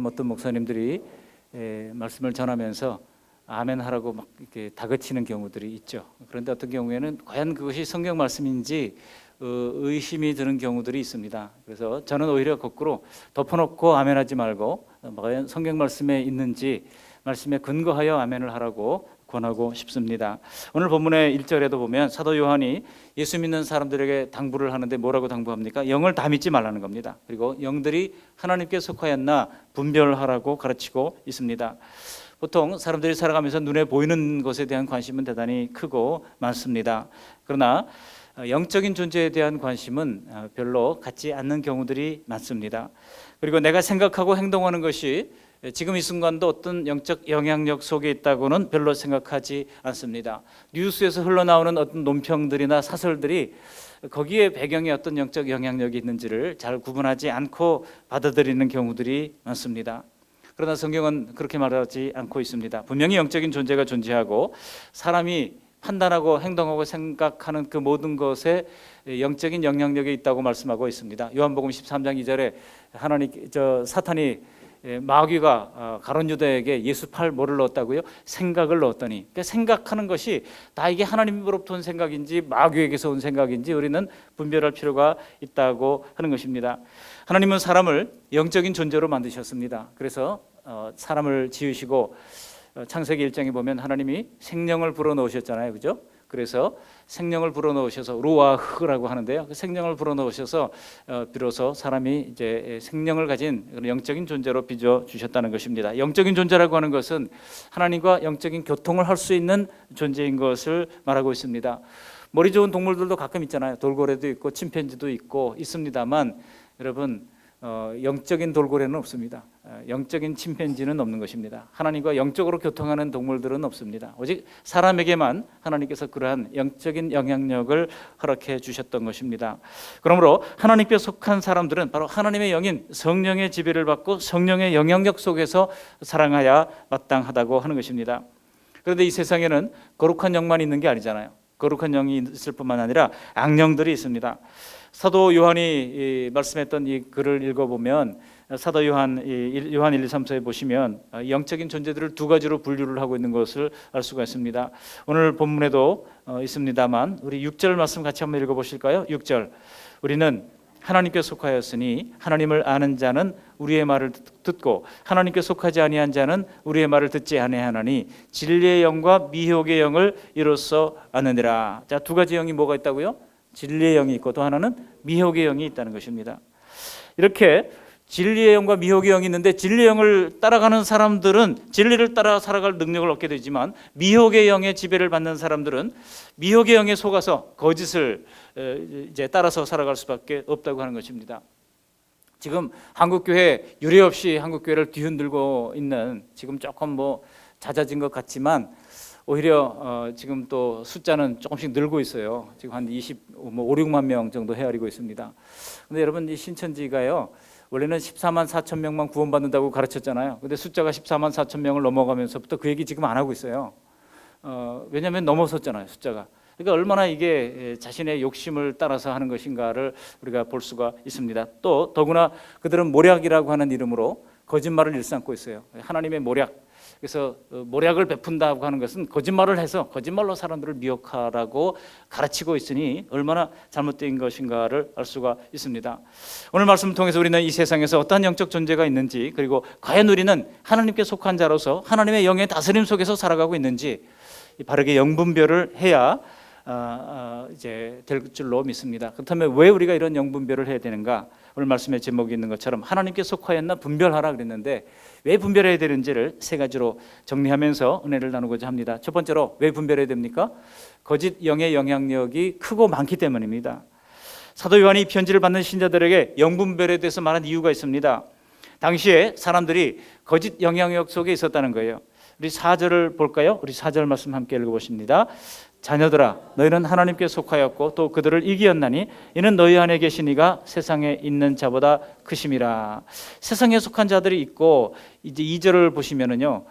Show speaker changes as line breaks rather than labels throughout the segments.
가끔 어떤 목사님들이 말씀을 전하면서 아멘 하라고 막 이렇게 다그치는 경우들이 있죠. 그런데 어떤 경우에는 과연 그것이 성경 말씀인지 의심이 드는 경우들이 있습니다. 그래서 저는 오히려 거꾸로 덮어놓고 아멘하지 말고 과연 성경 말씀에 있는지 말씀에 근거하여 아멘을 하라고 권하고 싶습니다. 오늘 본문의 1절에도 보면 사도 요한이 예수 믿는 사람들에게 당부를 하는데 뭐라고 당부합니까? 영을 다 믿지 말라는 겁니다. 그리고 영들이 하나님께 속하였나 분별하라고 가르치고 있습니다. 보통 사람들이 살아가면서 눈에 보이는 것에 대한 관심은 대단히 크고 많습니다. 그러나 영적인 존재에 대한 관심은 별로 갖지 않는 경우들이 많습니다. 그리고 내가 생각하고 행동하는 것이 지금 이 순간도 어떤 영적 영향력 속에 있다고는 별로 생각하지 않습니다. 뉴스에서 흘러나오는 어떤 논평들이나 사설들이 거기에 배경에 어떤 영적 영향력이 있는지를 잘 구분하지 않고 받아들이는 경우들이 많습니다. 그러나 성경은 그렇게 말하지 않고 있습니다. 분명히 영적인 존재가 존재하고 사람이 판단하고 행동하고 생각하는 그 모든 것에 영적인 영향력이 있다고 말씀하고 있습니다. 요한복음 13장 2절에 사탄이 마귀가 가룟 유다에게 예수 팔 뭐를 넣었다고요? 생각을 넣었더니, 그러니까 생각하는 것이 다 이게 하나님으로부터 온 생각인지 마귀에게서 온 생각인지 우리는 분별할 필요가 있다고 하는 것입니다. 하나님은 사람을 영적인 존재로 만드셨습니다. 그래서 사람을 지으시고 창세기 1장에 보면 하나님이 생명을 불어넣으셨잖아요, 그죠? 그래서 생명을 불어넣으셔서 루아흐라고 하는데요. 그 생명을 불어넣으셔서 비로소 사람이 이제 생명을 가진 영적인 존재로 빚어 주셨다는 것입니다. 영적인 존재라고 하는 것은 하나님과 영적인 교통을 할 수 있는 존재인 것을 말하고 있습니다. 머리 좋은 동물들도 가끔 있잖아요. 돌고래도 있고 침팬지도 있고 있습니다만 여러분 영적인 돌고래는 없습니다. 영적인 침팬지는 없는 것입니다. 하나님과 영적으로 교통하는 동물들은 없습니다. 오직 사람에게만 하나님께서 그러한 영적인 영향력을 허락해 주셨던 것입니다. 그러므로 하나님께 속한 사람들은 바로 하나님의 영인 성령의 지배를 받고 성령의 영향력 속에서 살아가야 마땅하다고 하는 것입니다. 그런데 이 세상에는 거룩한 영만 있는 게 아니잖아요. 거룩한 영이 있을 뿐만 아니라 악령들이 있습니다. 사도 요한이 말씀했던 이 글을 읽어보면 사도 요한 1, 2, 3서에 보시면 영적인 존재들을 두 가지로 분류를 하고 있는 것을 알 수가 있습니다. 오늘 본문에도 있습니다만 우리 6절 말씀 같이 한번 읽어보실까요? 6절 우리는 하나님께 속하였으니 하나님을 아는 자는 우리의 말을 듣고 하나님께 속하지 아니한 자는 우리의 말을 듣지 아니하나니 진리의 영과 미혹의 영을 이로써 아느니라. 자, 두 가지 영이 뭐가 있다고요? 진리의 영이 있고 또 하나는 미혹의 영이 있다는 것입니다. 이렇게 진리의 영과 미혹의 영이 있는데 진리의 영을 따라가는 사람들은 진리를 따라 살아갈 능력을 얻게 되지만 미혹의 영의 지배를 받는 사람들은 미혹의 영에 속아서 거짓을 이제 따라서 살아갈 수밖에 없다고 하는 것입니다. 지금 한국교회 유례없이 한국교회를 뒤흔들고 있는 지금 조금 잦아진 것 같지만 오히려 지금 또 숫자는 조금씩 늘고 있어요. 지금 한 5, 6만 명 정도 헤아리고 있습니다. 근데 여러분 이 신천지가요 원래는 14만 4천 명만 구원받는다고 가르쳤잖아요. 근데 숫자가 14만 4천 명을 넘어가면서부터 그 얘기 지금 안 하고 있어요. 왜냐하면 넘어섰잖아요, 숫자가. 그러니까 얼마나 이게 자신의 욕심을 따라서 하는 것인가를 우리가 볼 수가 있습니다. 또 더구나 그들은 모략이라고 하는 이름으로 거짓말을 일삼고 있어요. 하나님의 모략. 그래서 모략을 베푼다고 하는 것은 거짓말을 해서 거짓말로 사람들을 미혹하라고 가르치고 있으니 얼마나 잘못된 것인가를 알 수가 있습니다. 오늘 말씀을 통해서 우리는 이 세상에서 어떠한 영적 존재가 있는지 그리고 과연 우리는 하나님께 속한 자로서 하나님의 영의 다스림 속에서 살아가고 있는지 바르게 영분별을 해야 이제 될 줄로 믿습니다. 그렇다면 왜 우리가 이런 영분별을 해야 되는가? 오늘 말씀의 제목이 있는 것처럼 하나님께 속하였나 분별하라 그랬는데 왜 분별해야 되는지를 세 가지로 정리하면서 은혜를 나누고자 합니다. 첫 번째로 왜 분별해야 됩니까? 거짓 영의 영향력이 크고 많기 때문입니다. 사도 요한이 편지를 받는 신자들에게 영분별에 대해서 말한 이유가 있습니다. 당시에 사람들이 거짓 영향력 속에 있었다는 거예요. 우리 4절을 볼까요? 우리 4절 말씀 함께 읽어보십니다. 자녀들아 너희는 하나님께 속하였고 또 그들을 이기었나니 이는 너희 안에 계신 이가 세상에 있는 자보다 크심이라. 세상에 속한 자들이 있고 이제 2절을 보시면은요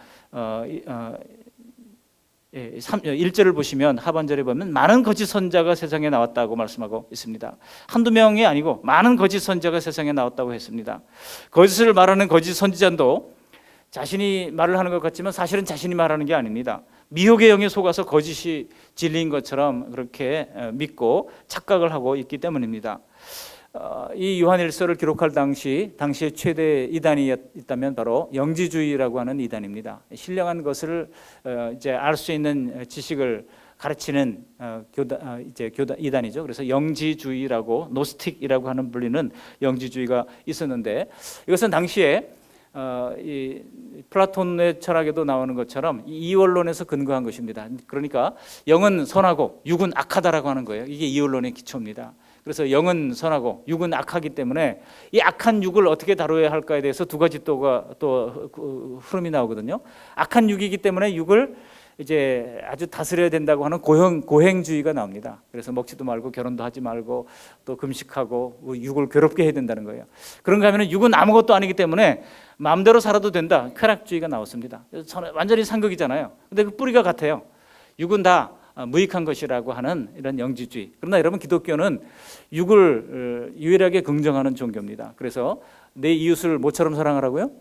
1절을 보시면 하반절에 보면 많은 거짓 선자가 세상에 나왔다고 말씀하고 있습니다. 한두 명이 아니고 많은 거짓 선자가 세상에 나왔다고 했습니다. 거짓을 말하는 거짓 선지자도 자신이 말을 하는 것 같지만 사실은 자신이 말하는 게 아닙니다. 미혹의 영에 속아서 거짓이 진리인 것처럼 그렇게 믿고 착각을 하고 있기 때문입니다. 이 요한일서를 기록할 당시에 최대 이단이 있다면 바로 영지주의라고 하는 이단입니다. 신령한 것을 이제 알 수 있는 지식을 가르치는 이단이죠. 그래서 영지주의라고 노스틱이라고 하는 불리는 영지주의가 있었는데 이것은 당시에 이 플라톤의 철학에도 나오는 것처럼 이원론에서 근거한 것입니다. 그러니까 영은 선하고 육은 악하다라고 하는 거예요. 이게 이원론의 기초입니다. 그래서 영은 선하고 육은 악하기 때문에 이 악한 육을 어떻게 다뤄야 할까에 대해서 두 가지 또 흐름이 나오거든요. 악한 육이기 때문에 육을 이제 아주 다스려야 된다고 하는 고행주의가 나옵니다. 그래서 먹지도 말고 결혼도 하지 말고 또 금식하고 육을 괴롭게 해야 된다는 거예요. 그런가 하면 육은 아무것도 아니기 때문에 마음대로 살아도 된다. 쾌락주의가 나왔습니다. 완전히 상극이잖아요. 근데 그 뿌리가 같아요. 육은 다 무익한 것이라고 하는 이런 영지주의. 그러나 여러분, 기독교는 육을 유일하게 긍정하는 종교입니다. 그래서 내 이웃을 뭐처럼 사랑하라고요?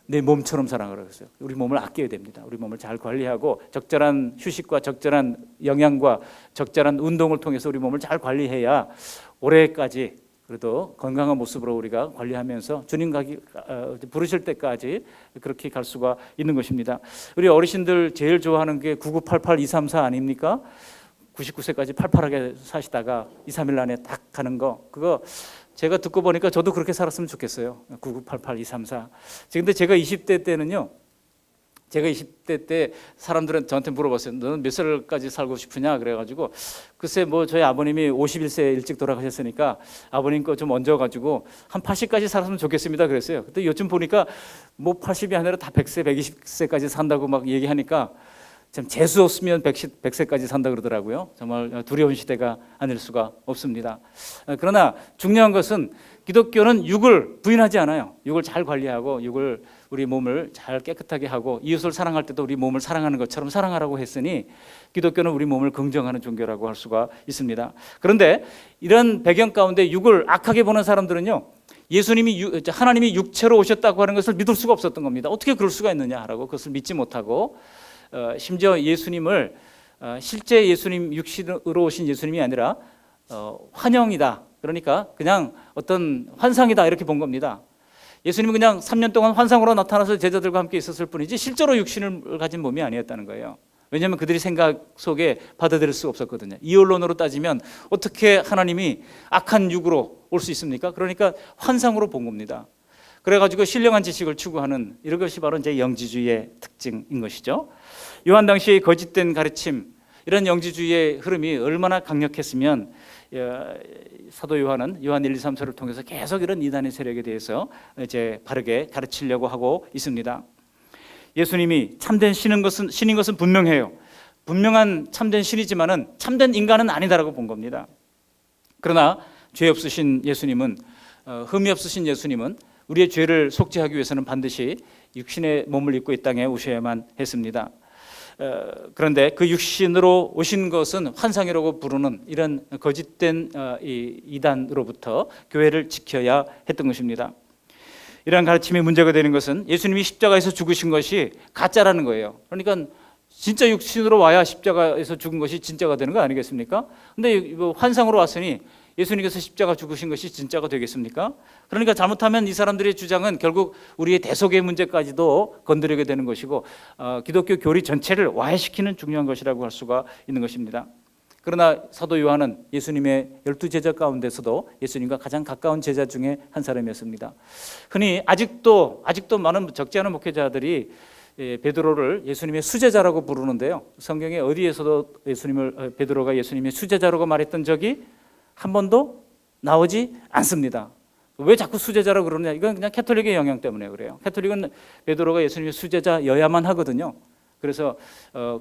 내 몸처럼 사랑하라고 했어요. 우리 몸을 아껴야 됩니다. 우리 몸을 잘 관리하고 적절한 휴식과 적절한 영양과 적절한 운동을 통해서 우리 몸을 잘 관리해야 올해까지 그래도 건강한 모습으로 우리가 관리하면서 주님 부르실 때까지 그렇게 갈 수가 있는 것입니다. 우리 어르신들 제일 좋아하는 게 9988234 아닙니까? 99세까지 팔팔하게 사시다가 2, 3일 안에 딱 가는 거, 그거 제가 듣고 보니까 저도 그렇게 살았으면 좋겠어요. 9988234. 근데 제가 20대 때는요, 제가 20대 때 사람들은 저한테 물어봤어요. 너는 몇 살까지 살고 싶으냐? 그래가지고 글쎄 뭐 저희 아버님이 51세 일찍 돌아가셨으니까 아버님 거 좀 얹어가지고 한 80까지 살았으면 좋겠습니다. 그랬어요. 근데 요즘 보니까 뭐 80이 아니라 다 100세, 120세까지 산다고 막 얘기하니까 참 재수 없으면 100세까지 산다 그러더라고요. 정말 두려운 시대가 아닐 수가 없습니다. 그러나 중요한 것은 기독교는 육을 부인하지 않아요. 육을 잘 관리하고 우리 몸을 잘 깨끗하게 하고 이웃을 사랑할 때도 우리 몸을 사랑하는 것처럼 사랑하라고 했으니 기독교는 우리 몸을 긍정하는 종교라고 할 수가 있습니다. 그런데 이런 배경 가운데 육을 악하게 보는 사람들은요, 하나님이 육체로 오셨다고 하는 것을 믿을 수가 없었던 겁니다. 어떻게 그럴 수가 있느냐라고 그것을 믿지 못하고 심지어 예수님을 실제 예수님, 육신으로 오신 예수님이 아니라 환영이다. 그러니까 그냥 어떤 환상이다 이렇게 본 겁니다. 예수님은 그냥 3년 동안 환상으로 나타나서 제자들과 함께 있었을 뿐이지 실제로 육신을 가진 몸이 아니었다는 거예요. 왜냐하면 그들이 생각 속에 받아들일 수가 없었거든요. 이원론으로 따지면 어떻게 하나님이 악한 육으로 올 수 있습니까? 그러니까 환상으로 본 겁니다. 그래가지고 신령한 지식을 추구하는 이런 것이 바로 이제 영지주의의 특징인 것이죠. 요한 당시의 거짓된 가르침, 이런 영지주의의 흐름이 얼마나 강력했으면 사도 요한은 요한 1, 2, 3서를 통해서 계속 이런 이단의 세력에 대해서 이제 바르게 가르치려고 하고 있습니다. 예수님이 참된 신인 것은 분명해요. 분명한 참된 신이지만은 참된 인간은 아니다라고 본 겁니다. 그러나 죄 없으신 예수님은, 흠이 없으신 예수님은 우리의 죄를 속죄하기 위해서는 반드시 육신의 몸을 입고 이 땅에 오셔야만 했습니다. 그런데 그 육신으로 오신 것은 환상이라고 부르는 이런 거짓된 이단으로부터 교회를 지켜야 했던 것입니다. 이러한 가르침이 문제가 되는 것은 예수님이 십자가에서 죽으신 것이 가짜라는 거예요. 그러니까 진짜 육신으로 와야 십자가에서 죽은 것이 진짜가 되는 거 아니겠습니까? 근데 환상으로 왔으니 예수님께서 십자가 죽으신 것이 진짜가 되겠습니까? 그러니까 잘못하면 이 사람들의 주장은 결국 우리의 대속의 문제까지도 건드리게 되는 것이고 기독교 교리 전체를 와해시키는 중요한 것이라고 할 수가 있는 것입니다. 그러나 사도 요한은 예수님의 12제자 가운데서도 예수님과 가장 가까운 제자 중에 한 사람이었습니다. 흔히 아직도 많은 적지 않은 목회자들이 베드로를 예수님의 수제자라고 부르는데요. 성경에 어디에서도 베드로가 예수님의 수제자라고 말했던 적이 한 번도 나오지 않습니다. 왜 자꾸 수제자라고 그러느냐? 이건 그냥 캐톨릭의 영향 때문에 그래요. 캐톨릭은 베드로가 예수님의 수제자여야만 하거든요. 그래서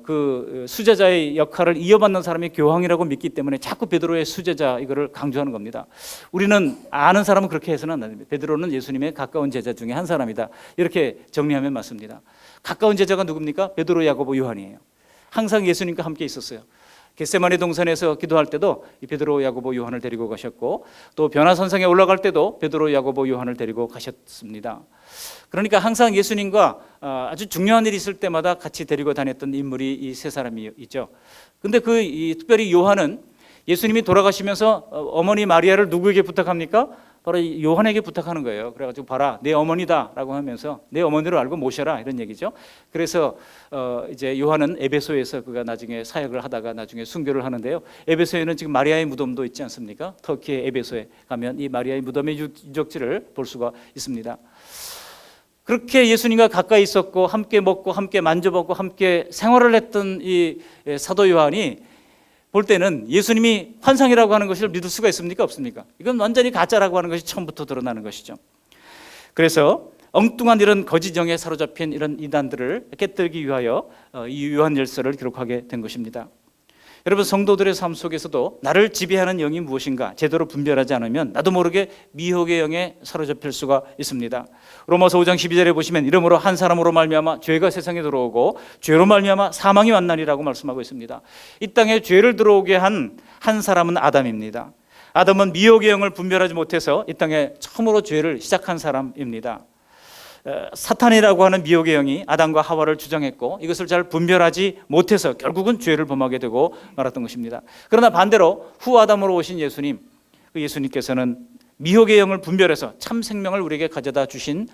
그 수제자의 역할을 이어받는 사람이 교황이라고 믿기 때문에 자꾸 베드로의 수제자 이거를 강조하는 겁니다. 우리는 아는 사람은 그렇게 해서는 안 됩니다. 베드로는 예수님의 가까운 제자 중에 한 사람이다. 이렇게 정리하면 맞습니다. 가까운 제자가 누굽니까? 베드로, 야고보, 요한이에요. 항상 예수님과 함께 있었어요. 겟세마네 동산에서 기도할 때도 베드로, 야고보, 요한을 데리고 가셨고, 또 변화산상에 올라갈 때도 베드로, 야고보, 요한을 데리고 가셨습니다. 그러니까 항상 예수님과 아주 중요한 일이 있을 때마다 같이 데리고 다녔던 인물이 이 세 사람이죠. 근데 특별히 요한은 예수님이 돌아가시면서 어머니 마리아를 누구에게 부탁합니까? 바로 요한에게 부탁하는 거예요. 그래가지고 봐라, 내 어머니다라고 하면서 내 어머니로 알고 모셔라, 이런 얘기죠. 그래서 이제 요한은 에베소에서 그가 나중에 사역을 하다가 나중에 순교를 하는데요. 에베소에는 지금 마리아의 무덤도 있지 않습니까? 터키의 에베소에 가면 이 마리아의 무덤의 유적지를 볼 수가 있습니다. 그렇게 예수님과 가까이 있었고 함께 먹고 함께 만져보고 함께 생활을 했던 이 사도 요한이 볼 때는 예수님이 환상이라고 하는 것을 믿을 수가 있습니까? 없습니까? 이건 완전히 가짜라고 하는 것이 처음부터 드러나는 것이죠. 그래서 엉뚱한 이런 거짓정에 사로잡힌 이런 이단들을 깨뜨리기 위하여 이 요한일서를 기록하게 된 것입니다. 여러분, 성도들의 삶 속에서도 나를 지배하는 영이 무엇인가 제대로 분별하지 않으면 나도 모르게 미혹의 영에 사로잡힐 수가 있습니다. 로마서 5장 12절에 보시면 이러므로 한 사람으로 말미암아 죄가 세상에 들어오고 죄로 말미암아 사망이 왔나니라고 말씀하고 있습니다. 이 땅에 죄를 들어오게 한 사람은 아담입니다. 아담은 미혹의 영을 분별하지 못해서 이 땅에 처음으로 죄를 시작한 사람입니다. 사탄이라고 하는 미혹의 영이 아담과 하와를 주장했고 이것을 잘 분별하지 못해서 결국은 죄를 범하게 되고 말았던 것입니다. 그러나 반대로 후 아담으로 오신 예수님, 그 예수님께서는 미혹의 영을 분별해서 참 생명을 우리에게 가져다 주신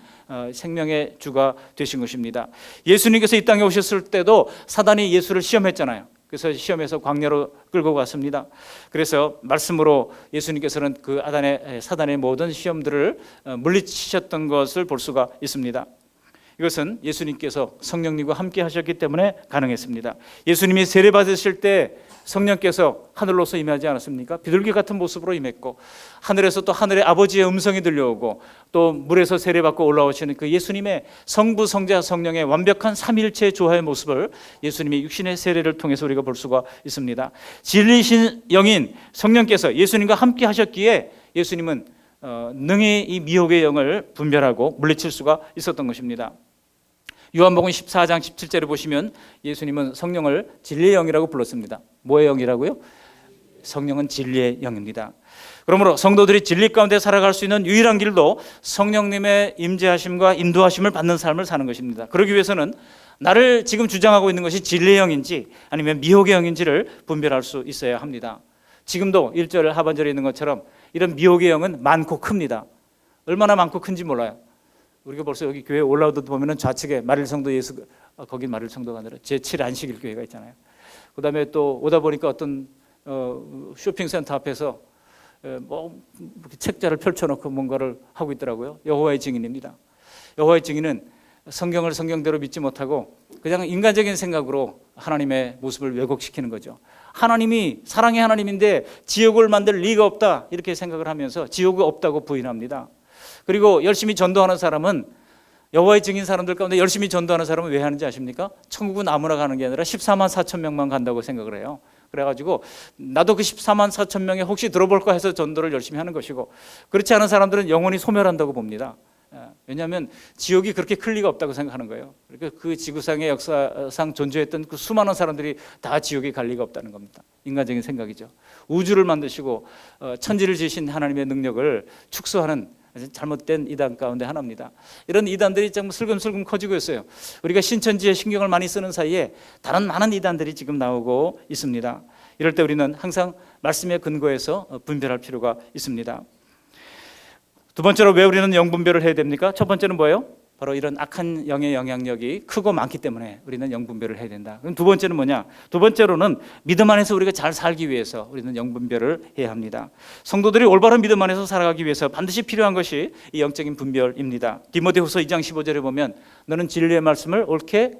생명의 주가 되신 것입니다. 예수님께서 이 땅에 오셨을 때도 사단이 예수를 시험했잖아요. 그래서 시험에서 광야로 끌고 갔습니다. 그래서 말씀으로 예수님께서는 그 사단의 모든 시험들을 물리치셨던 것을 볼 수가 있습니다. 이것은 예수님께서 성령님과 함께 하셨기 때문에 가능했습니다. 예수님이 세례 받으실 때 성령께서 하늘로서 임하지 않았습니까? 비둘기 같은 모습으로 임했고 하늘에서 또 하늘의 아버지의 음성이 들려오고 또 물에서 세례받고 올라오시는 그 예수님의 성부, 성자, 성령의 완벽한 삼일체 조화의 모습을 예수님이 육신의 세례를 통해서 우리가 볼 수가 있습니다. 진리신 영인 성령께서 예수님과 함께 하셨기에 예수님은 능히 이 미혹의 영을 분별하고 물리칠 수가 있었던 것입니다. 요한복음 14장 17절에 보시면 예수님은 성령을 진리의 영이라고 불렀습니다. 뭐의 영이라고요? 성령은 진리의 영입니다. 그러므로 성도들이 진리 가운데 살아갈 수 있는 유일한 길도 성령님의 임재하심과 인도하심을 받는 삶을 사는 것입니다. 그러기 위해서는 나를 지금 주장하고 있는 것이 진리의 영인지 아니면 미혹의 영인지를 분별할 수 있어야 합니다. 지금도 1절 하반절에 있는 것처럼 이런 미혹의 영은 많고 큽니다. 얼마나 많고 큰지 몰라요. 우리가 벌써 여기 교회 올라오다 보면은 좌측에 마릴성도 거긴 마릴성도가 아니라 제7안식일 교회가 있잖아요. 그 다음에 또 오다 보니까 어떤 쇼핑센터 앞에서 책자를 펼쳐놓고 뭔가를 하고 있더라고요. 여호와의 증인입니다. 여호와의 증인은 성경을 성경대로 믿지 못하고 그냥 인간적인 생각으로 하나님의 모습을 왜곡시키는 거죠. 하나님이 사랑의 하나님인데 지옥을 만들 리가 없다 이렇게 생각을 하면서 지옥이 없다고 부인합니다. 그리고 열심히 전도하는 사람은 여호와의 증인 사람들 가운데 열심히 전도하는 사람은 왜 하는지 아십니까? 천국은 아무나 가는 게 아니라 14만 4천 명만 간다고 생각을 해요. 그래가지고 나도 그 14만 4천 명에 혹시 들어볼까 해서 전도를 열심히 하는 것이고 그렇지 않은 사람들은 영원히 소멸한다고 봅니다. 왜냐하면 지옥이 그렇게 클 리가 없다고 생각하는 거예요. 그러니까 그 지구상의 역사상 존재했던 그 수많은 사람들이 다 지옥에 갈 리가 없다는 겁니다. 인간적인 생각이죠. 우주를 만드시고 천지를 지으신 하나님의 능력을 축소하는 잘못된 이단 가운데 하나입니다. 이런 이단들이 좀 슬금슬금 커지고 있어요. 우리가 신천지에 신경을 많이 쓰는 사이에 다른 많은 이단들이 지금 나오고 있습니다. 이럴 때 우리는 항상 말씀의 근거에서 분별할 필요가 있습니다. 두 번째로 왜 우리는 영분별을 해야 됩니까? 첫 번째는 뭐예요? 바로 이런 악한 영의 영향력이 크고 많기 때문에 우리는 영분별을 해야 된다. 그럼 두 번째는 뭐냐? 두 번째로는 믿음 안에서 우리가 잘 살기 위해서 우리는 영분별을 해야 합니다. 성도들이 올바른 믿음 안에서 살아가기 위해서 반드시 필요한 것이 이 영적인 분별입니다. 디모데후서 2장 15절에 보면 너는 진리의 말씀을 옳게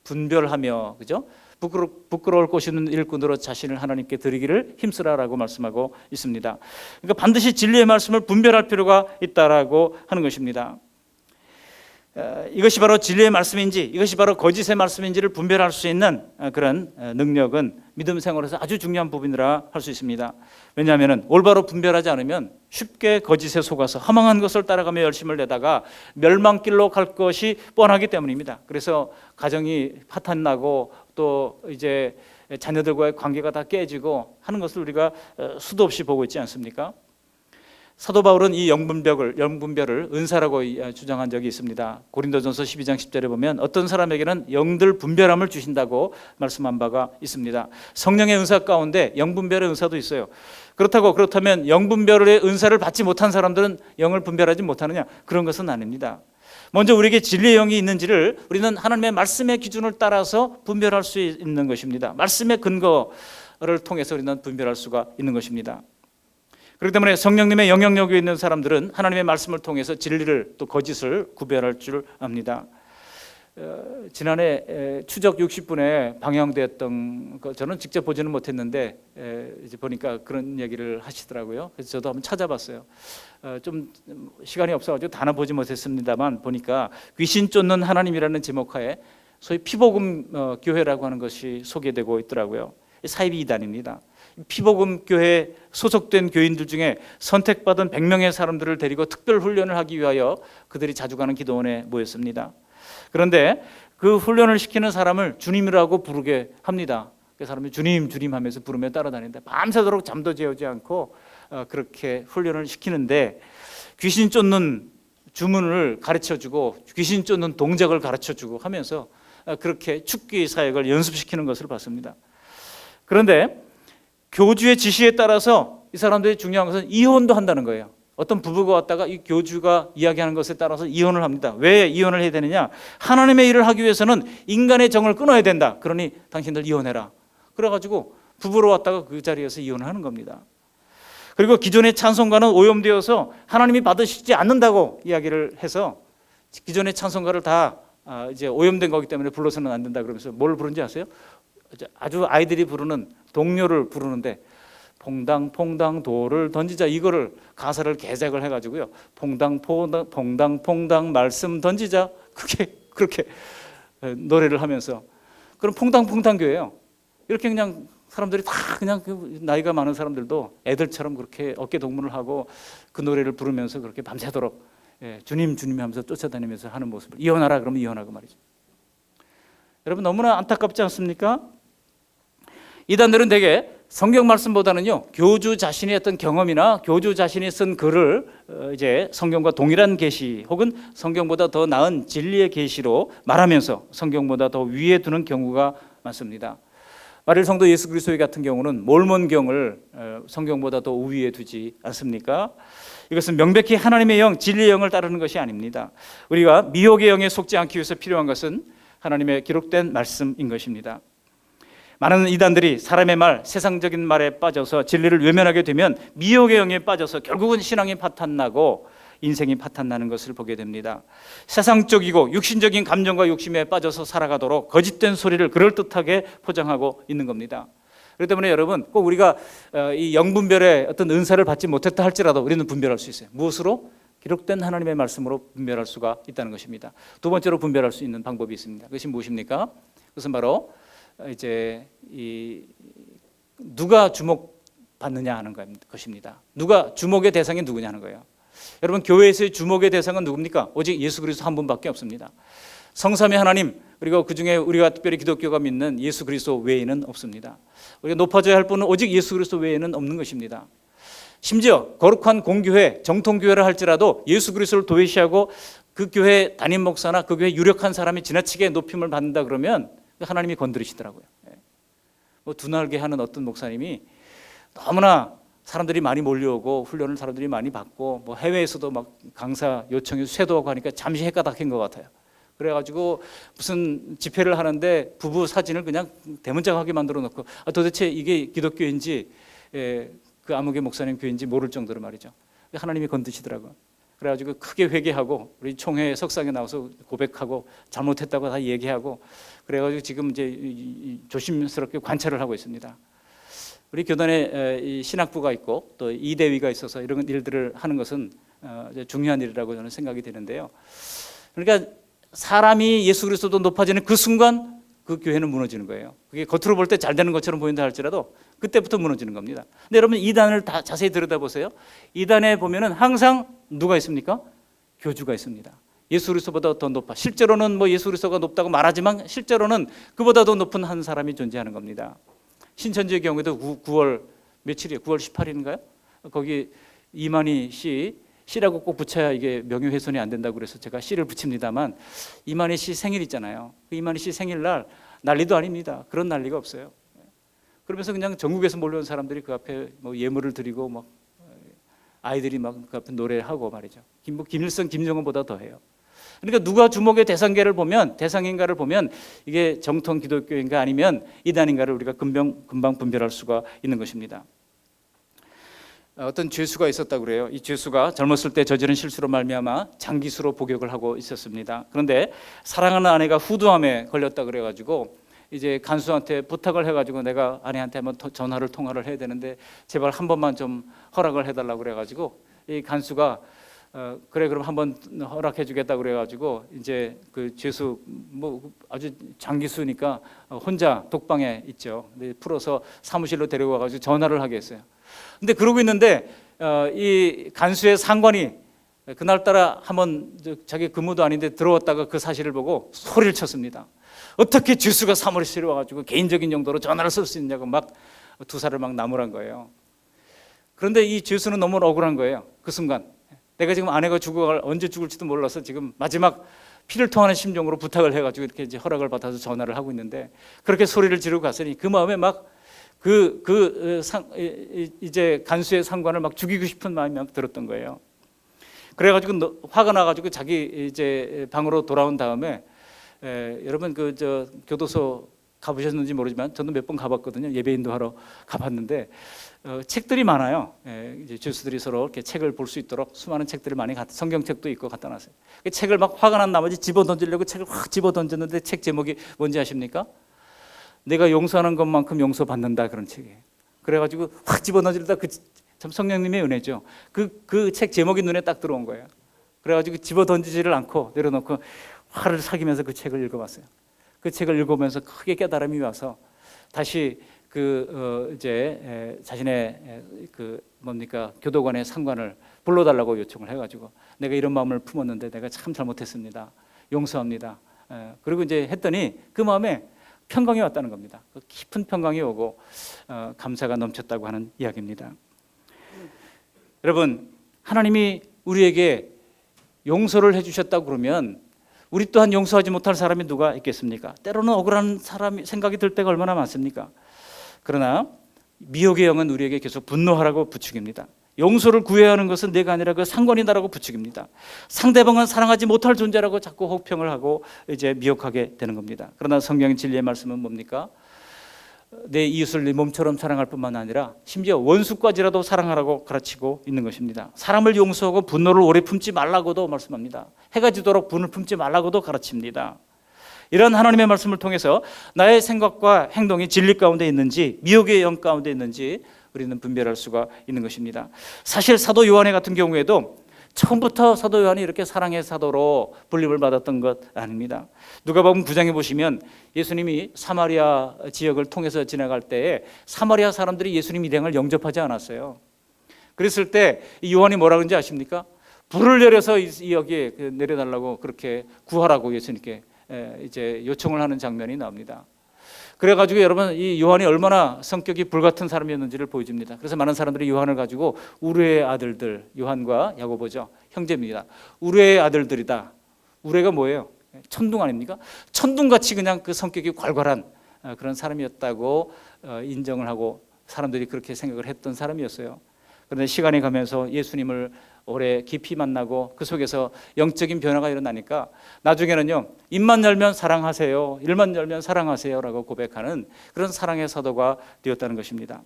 분별하며, 그죠? 부끄러울 곳이 있는 일꾼으로 자신을 하나님께 드리기를 힘쓰라라고 말씀하고 있습니다. 그러니까 반드시 진리의 말씀을 분별할 필요가 있다라고 하는 것입니다. 이것이 바로 진리의 말씀인지 이것이 바로 거짓의 말씀인지를 분별할 수 있는 그런 능력은 믿음 생활에서 아주 중요한 부분이라 할 수 있습니다. 왜냐하면 올바로 분별하지 않으면 쉽게 거짓에 속아서 허망한 것을 따라가며 열심을 내다가 멸망길로 갈 것이 뻔하기 때문입니다. 그래서 가정이 파탄나고 또 이제 자녀들과의 관계가 다 깨지고 하는 것을 우리가 수도 없이 보고 있지 않습니까? 사도 바울은 이 영분별을 은사라고 주장한 적이 있습니다. 고린도전서 12장 10절에 보면 어떤 사람에게는 영들 분별함을 주신다고 말씀한 바가 있습니다. 성령의 은사 가운데 영분별의 은사도 있어요. 그렇다면 영분별의 은사를 받지 못한 사람들은 영을 분별하지 못하느냐? 그런 것은 아닙니다. 먼저 우리에게 진리의 영이 있는지를 우리는 하나님의 말씀의 기준을 따라서 분별할 수 있는 것입니다. 말씀의 근거를 통해서 우리는 분별할 수가 있는 것입니다. 그렇기 때문에 성령님의 영향력이 있는 사람들은 하나님의 말씀을 통해서 진리를 또 거짓을 구별할 줄 압니다. 지난해 추적 60분에 방영되었던 거 저는 직접 보지는 못했는데 이제 보니까 그런 얘기를 하시더라고요. 그래서 저도 한번 찾아봤어요. 좀 시간이 없어가지고 다나 보지 못했습니다만 보니까 귀신 쫓는 하나님이라는 제목하에 소위 피복음 교회라고 하는 것이 소개되고 있더라고요. 사이비 이단입니다. 피복음 교회에 소속된 교인들 중에 선택받은 100명의 사람들을 데리고 특별 훈련을 하기 위하여 그들이 자주 가는 기도원에 모였습니다. 그런데 그 훈련을 시키는 사람을 주님이라고 부르게 합니다. 그 사람이 주님 주님 하면서 부르며 따라다니는데 밤새도록 잠도 재우지 않고 그렇게 훈련을 시키는데 귀신 쫓는 주문을 가르쳐주고 귀신 쫓는 동작을 가르쳐주고 하면서 그렇게 축기 사역을 연습시키는 것을 봤습니다. 그런데 교주의 지시에 따라서 이 사람들이 중요한 것은 이혼도 한다는 거예요. 어떤 부부가 왔다가 이 교주가 이야기하는 것에 따라서 이혼을 합니다. 왜 이혼을 해야 되느냐? 하나님의 일을 하기 위해서는 인간의 정을 끊어야 된다. 그러니 당신들 이혼해라. 그래가지고 부부로 왔다가 그 자리에서 이혼을 하는 겁니다. 그리고 기존의 찬송가는 오염되어서 하나님이 받으시지 않는다고 이야기를 해서 기존의 찬송가를 다 이제 오염된 거기 때문에 불러서는 안 된다 그러면서 뭘 부른지 아세요? 아주 아이들이 부르는 동요를 부르는데 퐁당 돌을 던지자 이거를 가사를 개작을 해가지고요 퐁당 말씀 던지자 그렇게 노래를 하면서 그런 퐁당 교회예요. 이렇게 그냥 사람들이 다 그냥 나이가 많은 사람들도 애들처럼 그렇게 어깨 동무를 하고 그 노래를 부르면서 그렇게 밤새도록 주님 하면서 쫓아다니면서 하는 모습을 이혼하라 그러면 이혼하고 말이죠. 여러분 너무나 안타깝지 않습니까? 이단들은 대개 성경 말씀보다는요 교주 자신의 어떤 경험이나 교주 자신이 쓴 글을 이제 성경과 동일한 계시 혹은 성경보다 더 나은 진리의 계시로 말하면서 성경보다 더 위에 두는 경우가 많습니다. 마릴 성도 예수 그리스도 같은 경우는 몰몬경을 성경보다 더 우위에 두지 않습니까? 이것은 명백히 하나님의 영, 진리의 영을 따르는 것이 아닙니다. 우리가 미혹의 영에 속지 않기 위해서 필요한 것은 하나님의 기록된 말씀인 것입니다. 많은 이단들이 사람의 말, 세상적인 말에 빠져서 진리를 외면하게 되면 미혹의 영에 빠져서 결국은 신앙이 파탄나고 인생이 파탄나는 것을 보게 됩니다. 세상적이고 육신적인 감정과 욕심에 빠져서 살아가도록 거짓된 소리를 그럴듯하게 포장하고 있는 겁니다. 그렇기 때문에 여러분 꼭 우리가 이 영분별의 어떤 은사를 받지 못했다 할지라도 우리는 분별할 수 있어요. 무엇으로? 기록된 하나님의 말씀으로 분별할 수가 있다는 것입니다. 두 번째로 분별할 수 있는 방법이 있습니다. 그것이 무엇입니까? 그것은 바로 이제 누가 주목받느냐 하는 것입니다. 누가 주목의 대상이 누구냐 하는 거예요. 여러분 교회에서의 주목의 대상은 누굽니까? 오직 예수 그리스도 한 분밖에 없습니다. 성삼위 하나님 그리고 그중에 우리가 특별히 기독교가 믿는 예수 그리스도 외에는 없습니다. 우리가 높아져야 할 분은 오직 예수 그리스도 외에는 없는 것입니다. 심지어 거룩한 공교회, 정통교회를 할지라도 예수 그리스도를 도외시하고 그 교회 담임 목사나 그 교회 유력한 사람이 지나치게 높임을 받는다 그러면 하나님이 건드리시더라고요. 뭐 두날개 하는 어떤 목사님이 너무나 사람들이 많이 몰려오고 훈련을 사람들이 많이 받고 뭐 해외에서도 막 강사 요청해서 쇄도하고 하니까 잠시 헷가닥한 것 같아요. 그래가지고 무슨 집회를 하는데 부부 사진을 그냥 대문짝하게 만들어 놓고 도대체 이게 기독교인지 그 아무개 목사님 교회인지 모를 정도로 말이죠. 하나님이 건드시더라고요. 그래가지고 크게 회개하고 우리 총회 석상에 나와서 고백하고 잘못했다고 다 얘기하고 그래가지고 지금 이제 조심스럽게 관찰을 하고 있습니다. 우리 교단에 신학부가 있고 또 이대위가 있어서 이런 일들을 하는 것은 중요한 일이라고 저는 생각이 되는데요. 그러니까 사람이 예수 그리스도도 높아지는 그 순간 그 교회는 무너지는 거예요. 그게 겉으로 볼 때 잘 되는 것처럼 보인다 할지라도 그때부터 무너지는 겁니다. 근데 여러분 이단을 다 자세히 들여다보세요. 이단에 보면은 항상 누가 있습니까? 교주가 있습니다. 예수 그리스도보다 더 높아. 실제로는 뭐 예수 그리스도가 높다고 말하지만 실제로는 그보다 더 높은 한 사람이 존재하는 겁니다. 신천지의 경우에도 9월 며칠이에요? 9월 18일인가요? 거기 이만희 씨라고 꼭 붙여야 이게 명예훼손이 안 된다고 그래서 제가 씨를 붙입니다만 이만희 씨 생일 있잖아요. 그 이만희 씨 생일날 난리도 아닙니다. 그런 난리가 없어요. 그러면서 그냥 전국에서 몰려온 사람들이 그 앞에 뭐 예물을 드리고 막 아이들이 막 그 앞에 노래하고 말이죠. 김일성, 김정은보다 더해요. 그러니까 누가 주목의 대상인가를 보면 이게 정통 기독교인가 아니면 이단인가를 우리가 금방 분별할 수가 있는 것입니다. 어떤 죄수가 있었다고 그래요. 이 죄수가 젊었을 때 저지른 실수로 말미암아 장기수로 복역을 하고 있었습니다. 그런데 사랑하는 아내가 후두암에 걸렸다 그래가지고 이제 간수한테 부탁을 해가지고 내가 아내한테 한번 통화를 해야 되는데 제발 한 번만 좀 허락을 해달라고 그래가지고 이 간수가 그래 그럼 한번 허락해 주겠다 그래가지고 이제 그 죄수 뭐 아주 장기수니까 혼자 독방에 있죠. 근데 풀어서 사무실로 데려와가지고 전화를 하게 했어요. 근데 그러고 있는데 이 간수의 상관이 그날따라 한번 자기 근무도 아닌데 들어왔다가 그 사실을 보고 소리를 쳤습니다. 어떻게 죄수가 사무실에 와가지고 개인적인 용도로 전화를 쓸 수 있냐고 막 두사를 막 나무란 거예요. 그런데 이 죄수는 너무 억울한 거예요. 그 순간 내가 지금 아내가 언제 죽을지도 몰라서 지금 마지막 피를 토하는 심정으로 부탁을 해가지고 이렇게 이제 허락을 받아서 전화를 하고 있는데 그렇게 소리를 지르고 갔으니 그 마음에 막 이제 간수의 상관을 막 죽이고 싶은 마음이 막 들었던 거예요. 그래가지고 화가 나가지고 자기 이제 방으로 돌아온 다음에 여러분 교도소 가보셨는지 모르지만 저도 몇 번 가봤거든요. 예배 인도하러 가봤는데 책들이 많아요. 이제 죄수들이 서로 이렇게 책을 볼 수 있도록 수많은 책들을 많이 성경책도 있고 갖다 놨어요. 그 책을 막 화가 난 나머지 집어 던지려고 책을 확 집어 던졌는데 책 제목이 뭔지 아십니까? 내가 용서하는 것만큼 용서받는다 그런 책이에요. 그래가지고 확 집어 던지려다 참 성령님의 은혜죠. 그 책 제목이 눈에 딱 들어온 거예요. 그래가지고 집어 던지지를 않고 내려놓고 화를 사기면서 그 책을 읽어봤어요. 그 책을 읽으면서 크게 깨달음이 와서 다시 이제 자신의 교도관의 상관을 불러달라고 요청을 해가지고 내가 이런 마음을 품었는데 내가 참 잘못했습니다. 용서합니다. 그리고 이제 했더니 그 마음에 평강이 왔다는 겁니다. 깊은 평강이 오고 감사가 넘쳤다고 하는 이야기입니다. 여러분, 하나님이 우리에게 용서를 해주셨다고 그러면 우리 또한 용서하지 못할 사람이 누가 있겠습니까? 때로는 억울한 사람이 생각이 들 때가 얼마나 많습니까? 그러나 미혹의 영은 우리에게 계속 분노하라고 부추깁니다. 용서를 구해야 하는 것은 내가 아니라 그 상관이다라고 부추깁니다. 상대방은 사랑하지 못할 존재라고 자꾸 혹평을 하고 이제 미혹하게 되는 겁니다. 그러나 성경의 진리의 말씀은 뭡니까? 내 이웃을 네 몸처럼 사랑할 뿐만 아니라 심지어 원수까지라도 사랑하라고 가르치고 있는 것입니다. 사람을 용서하고 분노를 오래 품지 말라고도 말씀합니다. 해가 지도록 분을 품지 말라고도 가르칩니다. 이런 하나님의 말씀을 통해서 나의 생각과 행동이 진리 가운데 있는지 미혹의 영 가운데 있는지 우리는 분별할 수가 있는 것입니다. 사실 사도 요한의 같은 경우에도 처음부터 사도 요한이 이렇게 사랑의 사도로 불림을 받았던 것 아닙니다. 누가복음 9장에 보시면 예수님이 사마리아 지역을 통해서 지나갈 때에 사마리아 사람들이 예수님 일행을 영접하지 않았어요. 그랬을 때 요한이 뭐라 그런지 아십니까? 불을 내려서 여기에 내려달라고 그렇게 구하라고 예수님께 이제 요청을 하는 장면이 나옵니다. 그래가지고 여러분 이 요한이 얼마나 성격이 불같은 사람이었는지를 보여줍니다. 그래서 많은 사람들이 요한을 가지고 우레의 아들들, 요한과 야고보죠, 형제입니다. 우레의 아들들이다. 우레가 뭐예요? 천둥 아닙니까? 천둥같이 그냥 그 성격이 괄괄한 그런 사람이었다고 인정을 하고 사람들이 그렇게 생각을 했던 사람이었어요. 그런데 시간이 가면서 예수님을 오래 깊이 만나고 그 속에서 영적인 변화가 일어나니까 나중에는요, 입만 열면 사랑하세요, 일만 열면 사랑하세요 라고 고백하는 그런 사랑의 사도가 되었다는 것입니다.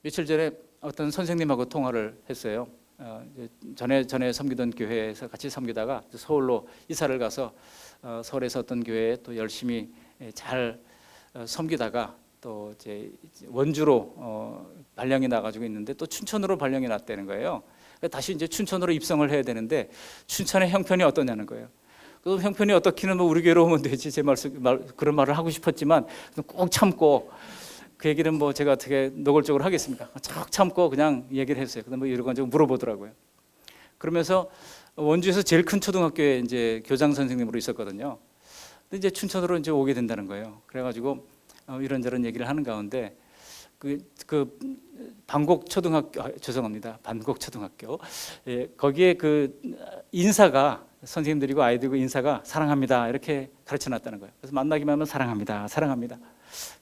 며칠 전에 어떤 선생님하고 통화를 했어요. 전에 섬기던 교회에서 같이 섬기다가 서울로 이사를 가서 서울에서 어떤 교회에 또 열심히 잘 섬기다가 또 이제 원주로 발령이 나가지고 있는데 또 춘천으로 발령이 났다는 거예요. 다시 이제 춘천으로 입성을 해야 되는데 춘천의 형편이 어떠냐는 거예요. 그 형편이 어떻기는 뭐 우리 교회로 오면 되지, 그런 말을 하고 싶었지만 꼭 참고, 그 얘기는 뭐 제가 어떻게 노골적으로 하겠습니까? 쫙 참고 그냥 얘기를 했어요. 근데 뭐 이런 건 좀 물어보더라고요. 그러면서 원주에서 제일 큰 초등학교에 이제 교장 선생님으로 있었거든요. 근데 이제 춘천으로 이제 오게 된다는 거예요. 그래가지고 이런저런 얘기를 하는 가운데 그 반곡 초등학교, 죄송합니다, 반곡 초등학교, 예, 거기에 그 인사가, 선생님들이고 아이들이고 인사가 사랑합니다 이렇게 가르쳐놨다는 거예요. 그래서 만나기만 하면 사랑합니다, 사랑합니다.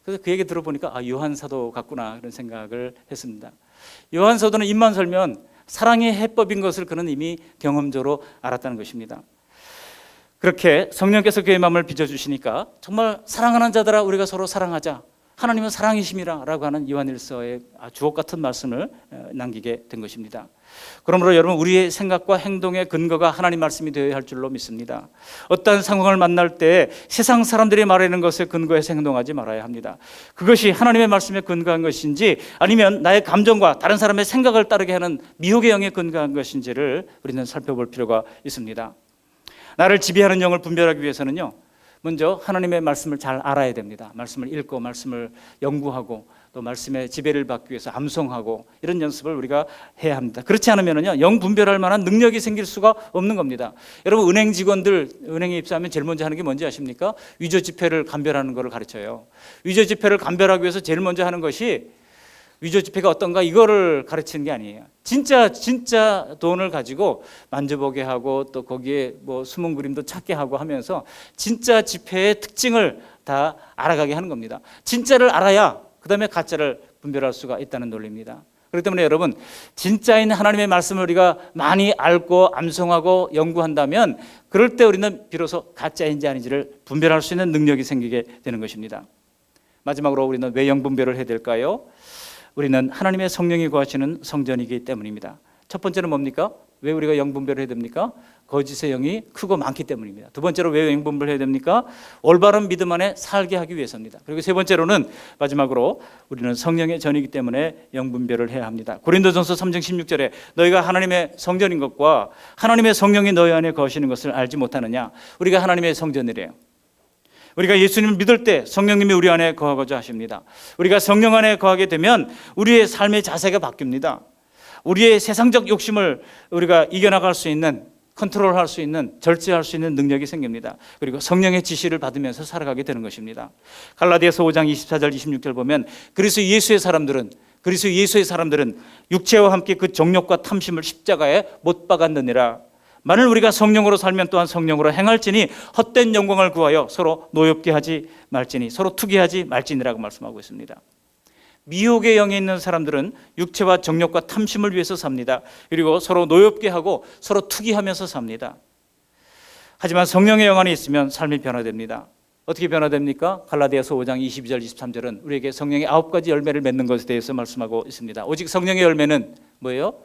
그래서 그 얘기 들어보니까 요한 사도 같구나 그런 생각을 했습니다. 요한 사도는 입만 설면 사랑의 해법인 것을 그는 이미 경험적으로 알았다는 것입니다. 그렇게 성령께서 그의 마음을 빚어주시니까 정말 사랑하는 자들아 우리가 서로 사랑하자, 하나님은 사랑이심이라 라고 하는 요한일서의 주옥 같은 말씀을 남기게 된 것입니다. 그러므로 여러분, 우리의 생각과 행동의 근거가 하나님 말씀이 되어야 할 줄로 믿습니다. 어떠한 상황을 만날 때 세상 사람들이 말하는 것에 근거해서 행동하지 말아야 합니다. 그것이 하나님의 말씀에 근거한 것인지 아니면 나의 감정과 다른 사람의 생각을 따르게 하는 미혹의 영에 근거한 것인지를 우리는 살펴볼 필요가 있습니다. 나를 지배하는 영을 분별하기 위해서는요, 먼저 하나님의 말씀을 잘 알아야 됩니다. 말씀을 읽고 말씀을 연구하고 또 말씀의 지배를 받기 위해서 암송하고 이런 연습을 우리가 해야 합니다. 그렇지 않으면요, 영 분별할 만한 능력이 생길 수가 없는 겁니다. 여러분, 은행 직원들 은행에 입사하면 제일 먼저 하는 게 뭔지 아십니까? 위조 지폐를 감별하는 것을 가르쳐요. 위조 지폐를 감별하기 위해서 제일 먼저 하는 것이 위조 지폐가 어떤가 이거를 가르치는 게 아니에요. 진짜 돈을 가지고 만져보게 하고 또 거기에 뭐 숨은 그림도 찾게 하고 하면서 진짜 지폐의 특징을 다 알아가게 하는 겁니다. 진짜를 알아야 그 다음에 가짜를 분별할 수가 있다는 논리입니다. 그렇기 때문에 여러분, 진짜인 하나님의 말씀을 우리가 많이 알고 암송하고 연구한다면 그럴 때 우리는 비로소 가짜인지 아닌지를 분별할 수 있는 능력이 생기게 되는 것입니다. 마지막으로 우리는 왜 영분별을 해야 될까요? 우리는 하나님의 성령이 거하시는 성전이기 때문입니다. 첫 번째는 뭡니까? 왜 우리가 영분별을 해야 됩니까? 거짓의 영이 크고 많기 때문입니다. 두 번째로 왜 영분별을 해야 됩니까? 올바른 믿음 안에 살게 하기 위해서입니다. 그리고 세 번째로는 마지막으로 우리는 성령의 전이기 때문에 영분별을 해야 합니다. 고린도전서 3장 16절에 너희가 하나님의 성전인 것과 하나님의 성령이 너희 안에 거하시는 것을 알지 못하느냐? 우리가 하나님의 성전이래요. 우리가 예수님을 믿을 때 성령님이 우리 안에 거하고자 하십니다. 우리가 성령 안에 거하게 되면 우리의 삶의 자세가 바뀝니다. 우리의 세상적 욕심을 우리가 이겨나갈 수 있는, 컨트롤할 수 있는, 절제할 수 있는 능력이 생깁니다. 그리고 성령의 지시를 받으면서 살아가게 되는 것입니다. 갈라디아서 5장 24절 26절 보면 그리스도 예수의 사람들은 육체와 함께 그 정욕과 탐심을 십자가에 못 박았느니라. 만일 우리가 성령으로 살면 또한 성령으로 행할지니 헛된 영광을 구하여 서로 노엽게 하지 말지니, 서로 투기하지 말지니라고 말씀하고 있습니다. 미혹의 영에 있는 사람들은 육체와 정욕과 탐심을 위해서 삽니다. 그리고 서로 노엽게 하고 서로 투기하면서 삽니다. 하지만 성령의 영 안에 있으면 삶이 변화됩니다. 어떻게 변화됩니까? 갈라디아서 5장 22절 23절은 우리에게 성령의 9가지 열매를 맺는 것에 대해서 말씀하고 있습니다. 오직 성령의 열매는 뭐예요?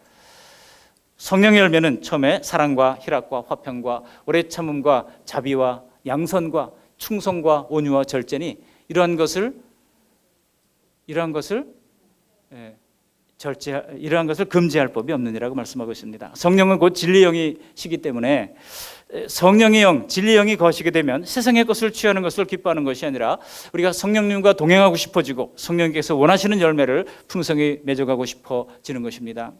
성령의 열매는 처음에 사랑과 희락과 화평과 오래 참음과 자비와 양선과 충성과 온유와 절제니 이러한 것을 금지할 법이 없느니라고 말씀하고 있습니다. 성령은 곧 진리의 영이시기 때문에 성령의 영, 진리의 영이 거시게 되면 세상의 것을 취하는 것을 기뻐하는 것이 아니라 우리가 성령님과 동행하고 싶어지고 성령께서 원하시는 열매를 풍성히 맺어가고 싶어지는 것입니다.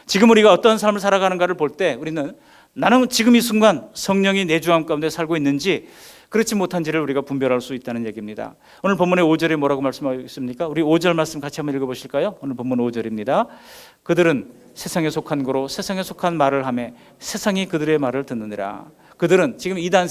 지금 우리가 어떤 삶을 살아가는가를 볼 때 우리는 나는 지금 이 순간 성령이 내 주함 가운데 살고 있는지 그렇지 못한지를 우리가 분별할 수 있다는 얘기입니다. 오늘 본문의 5절에 뭐라고 말씀하고 있습니까? 우리 5절 말씀 같이 한번 읽어보실까요? 오늘 본문 5절입니다. 그들은 세상에 속한 고로 세상에 속한 말을 하며 세상이 그들의 말을 듣느니라. 그들은, 지금 이단의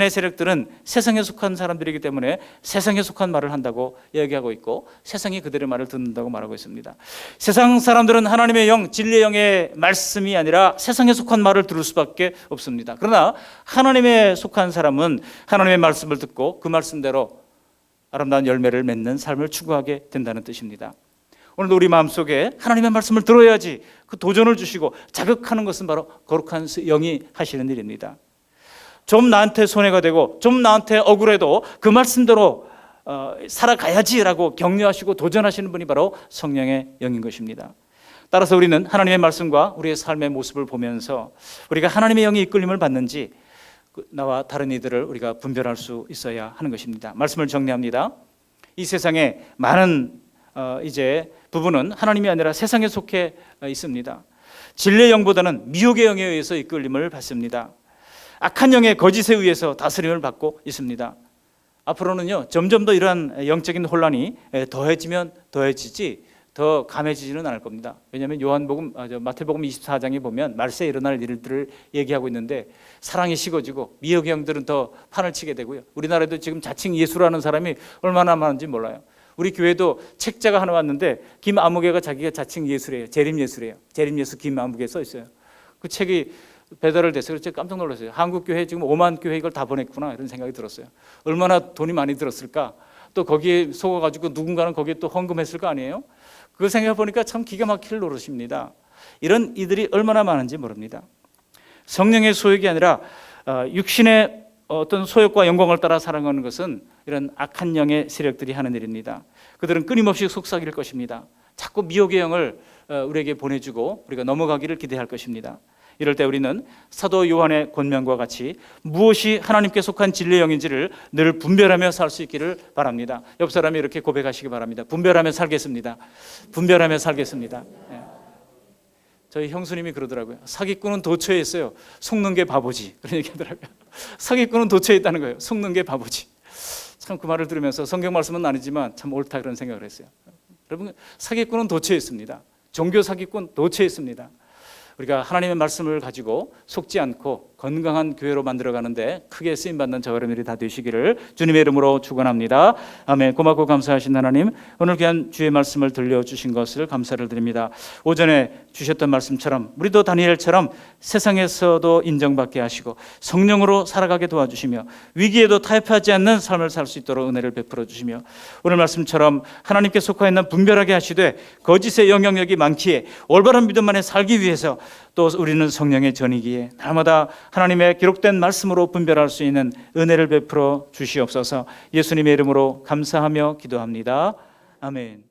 세력들은 세상에 속한 사람들이기 때문에 세상에 속한 말을 한다고 이야기하고 있고 세상이 그들의 말을 듣는다고 말하고 있습니다. 세상 사람들은 하나님의 영, 진리의 영의 말씀이 아니라 세상에 속한 말을 들을 수밖에 없습니다. 그러나 하나님에 속한 사람은 하나님의 말씀을 듣고 그 말씀대로 아름다운 열매를 맺는 삶을 추구하게 된다는 뜻입니다. 오늘도 우리 마음속에 하나님의 말씀을 들어야지 그 도전을 주시고 자극하는 것은 바로 거룩한 영이 하시는 일입니다. 좀 나한테 손해가 되고 좀 나한테 억울해도 그 말씀대로 살아가야지라고 격려하시고 도전하시는 분이 바로 성령의 영인 것입니다. 따라서 우리는 하나님의 말씀과 우리의 삶의 모습을 보면서 우리가 하나님의 영의 이끌림을 받는지 나와 다른 이들을 우리가 분별할 수 있어야 하는 것입니다. 말씀을 정리합니다. 이 세상에 많은 이제 부분은 하나님이 아니라 세상에 속해 있습니다. 진리의 영보다는 미혹의 영에 의해서 이끌림을 받습니다. 악한 영의 거짓에 의해서 다스림을 받고 있습니다. 앞으로는요, 점점 더 이러한 영적인 혼란이 더해지면 더해지지 더 감해지지는 않을 겁니다. 왜냐하면 마태복음 24장에 보면 말세에 일어날 일들을 얘기하고 있는데 사랑이 식어지고 미혹의 영들은 더 판을 치게 되고요. 우리나라에도 지금 자칭 예수라는 사람이 얼마나 많은지 몰라요. 우리 교회도 책자가 하나 왔는데 김아무개가 자기가 자칭 예수래요. 재림예수래요. 재림예수 김아무개 써 있어요. 그 책이 배달을 됐어요. 제가 깜짝 놀랐어요. 한국 교회 지금 5만 교회 이걸 다 보냈구나 이런 생각이 들었어요. 얼마나 돈이 많이 들었을까? 또 거기에 속아가지고 누군가는 거기에 또 헌금했을 거 아니에요? 그걸 생각해 보니까 참 기가 막힐 노릇입니다. 이런 이들이 얼마나 많은지 모릅니다. 성령의 소욕이 아니라 육신의 어떤 소욕과 영광을 따라 살아가는 것은 이런 악한 영의 세력들이 하는 일입니다. 그들은 끊임없이 속삭일 것입니다. 자꾸 미혹의 영을 우리에게 보내주고 우리가 넘어가기를 기대할 것입니다. 이럴 때 우리는 사도 요한의 권면과 같이 무엇이 하나님께 속한 진리의 영인지를 늘 분별하며 살 수 있기를 바랍니다. 옆 사람이 이렇게 고백하시기 바랍니다. 분별하며 살겠습니다. 분별하며 살겠습니다. 저희 형수님이 그러더라고요. 사기꾼은 도처에 있어요. 속는 게 바보지. 그런 얘기 하더라고요. 사기꾼은 도처에 있다는 거예요. 속는 게 바보지. 참 그 말을 들으면서 성경 말씀은 아니지만 참 옳다 그런 생각을 했어요. 여러분, 사기꾼은 도처에 있습니다. 종교 사기꾼 도처에 있습니다. 우리가 하나님의 말씀을 가지고 속지 않고 건강한 교회로 만들어가는데 크게 쓰임받는 저와 여러분들이 다 되시기를 주님의 이름으로 축원합니다. 아멘. 고맙고 감사하신 하나님, 오늘 귀한 주의 말씀을 들려주신 것을 감사를 드립니다. 오전에 주셨던 말씀처럼 우리도 다니엘처럼 세상에서도 인정받게 하시고 성령으로 살아가게 도와주시며 위기에도 타협하지 않는 삶을 살 수 있도록 은혜를 베풀어 주시며 오늘 말씀처럼 하나님께 속하 있는 분별하게 하시되 거짓의 영향력이 많기에 올바른 믿음 안에 살기 위해서 또 우리는 성령의 전이기에 날마다 하나님의 기록된 말씀으로 분별할 수 있는 은혜를 베풀어 주시옵소서. 예수님의 이름으로 감사하며 기도합니다. 아멘.